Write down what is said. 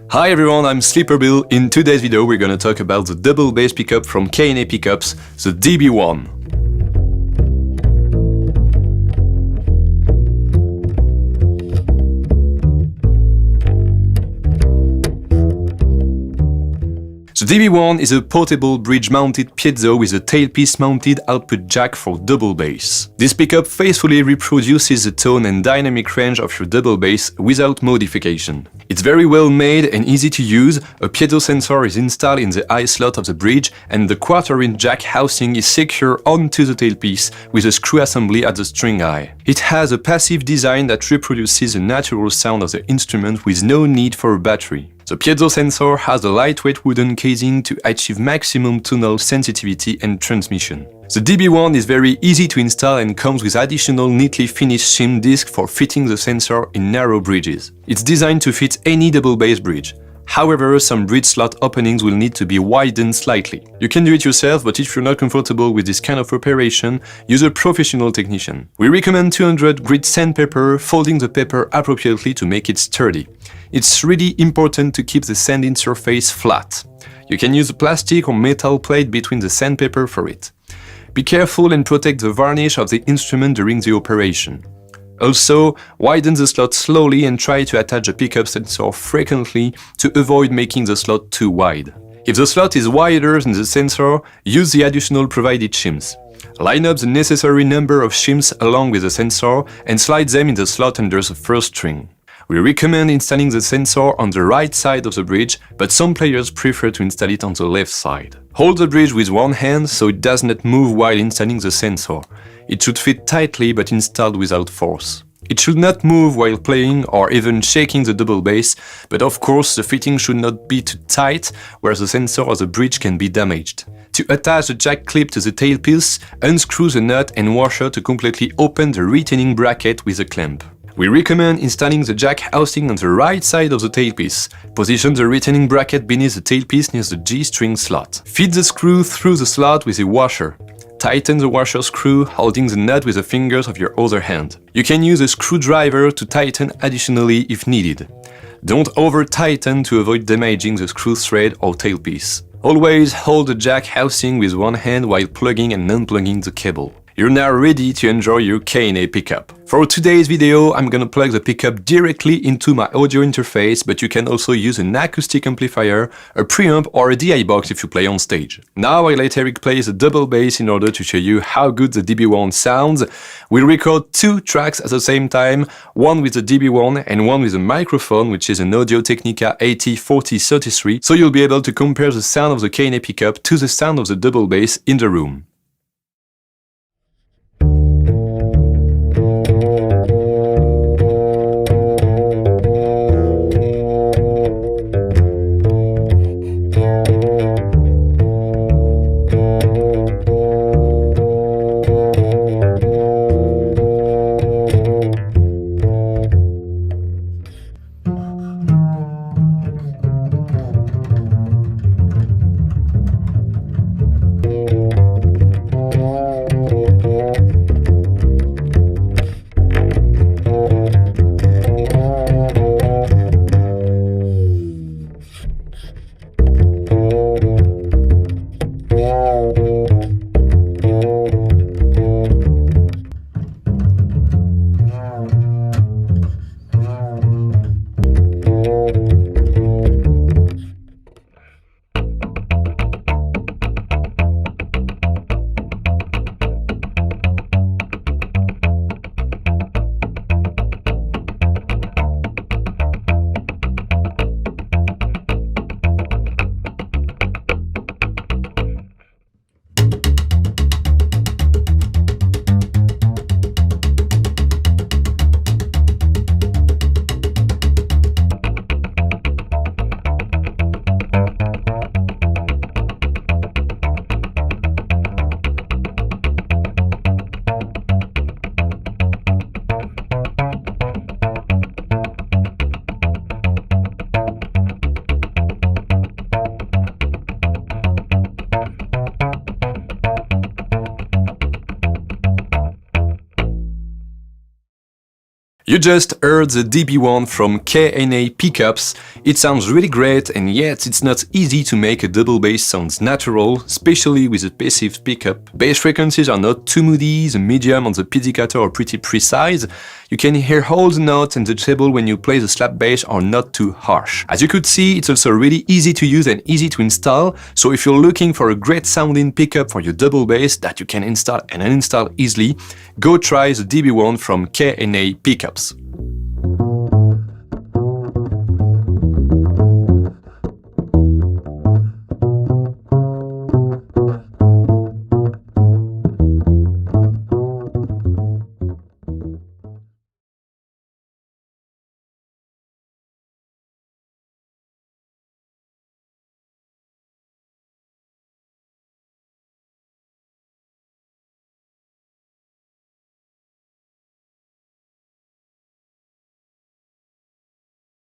Hi everyone, I'm Sleeper Bill. In today's video we're gonna talk about the double bass pickup from KNA Pickups, the DB-1. The DB-1 is a portable bridge-mounted piezo with a tailpiece-mounted output jack for double bass. This pickup faithfully reproduces the tone and dynamic range of your double bass without modification. It's very well made and easy to use. A piezo sensor is installed in the eye slot of the bridge and the quarter-inch jack housing is secure onto the tailpiece with a screw assembly at the string eye. It has a passive design that reproduces the natural sound of the instrument with no need for a battery. The piezo sensor has a lightweight wooden casing to achieve maximum tonal sensitivity and transmission. The DB-1 is very easy to install and comes with additional neatly finished shim disc for fitting the sensor in narrow bridges. It's designed to fit any double bass bridge. However, some bridge slot openings will need to be widened slightly. You can do it yourself, but if you're not comfortable with this kind of operation, use a professional technician. We recommend 200 grit sandpaper, folding the paper appropriately to make it sturdy. It's really important to keep the sanding surface flat. You can use a plastic or metal plate between the sandpaper for it. Be careful and protect the varnish of the instrument during the operation. Also, widen the slot slowly and try to attach the pickup sensor frequently to avoid making the slot too wide. If the slot is wider than the sensor, use the additional provided shims. Line up the necessary number of shims along with the sensor and slide them in the slot under the first string. We recommend installing the sensor on the right side of the bridge, but some players prefer to install it on the left side. Hold the bridge with one hand so it does not move while installing the sensor. It should fit tightly but installed without force. It should not move while playing or even shaking the double bass, but of course the fitting should not be too tight where the sensor or the bridge can be damaged. To attach the jack clip to the tailpiece, unscrew the nut and washer to completely open the retaining bracket with a clamp. We recommend installing the jack housing on the right side of the tailpiece. Position the retaining bracket beneath the tailpiece near the G-string slot. Feed the screw through the slot with a washer. Tighten the washer screw, holding the nut with the fingers of your other hand. You can use a screwdriver to tighten additionally if needed. Don't over-tighten to avoid damaging the screw thread or tailpiece. Always hold the jack housing with one hand while plugging and unplugging the cable. You're now ready to enjoy your KNA pickup. For today's video, I'm gonna plug the pickup directly into my audio interface, but you can also use an acoustic amplifier, a preamp or a DI box if you play on stage. Now I let Eric play the double bass in order to show you how good the DB-1 sounds. We'll record two tracks at the same time, one with the DB-1 and one with a microphone, which is an Audio-Technica AT4033, so you'll be able to compare the sound of the KNA pickup to the sound of the double bass in the room. You just heard the DB-1 from KNA Pickups. It sounds really great, and yet it's not easy to make a double bass sound natural, especially with a passive pickup. Bass frequencies are not too moody, the medium and the pizzicato are pretty precise. You can hear all the notes, and the treble when you play the slap bass are not too harsh. As you could see, it's also really easy to use and easy to install, so if you're looking for a great sounding pickup for your double bass that you can install and uninstall easily, go try the DB-1 from KNA Pickups.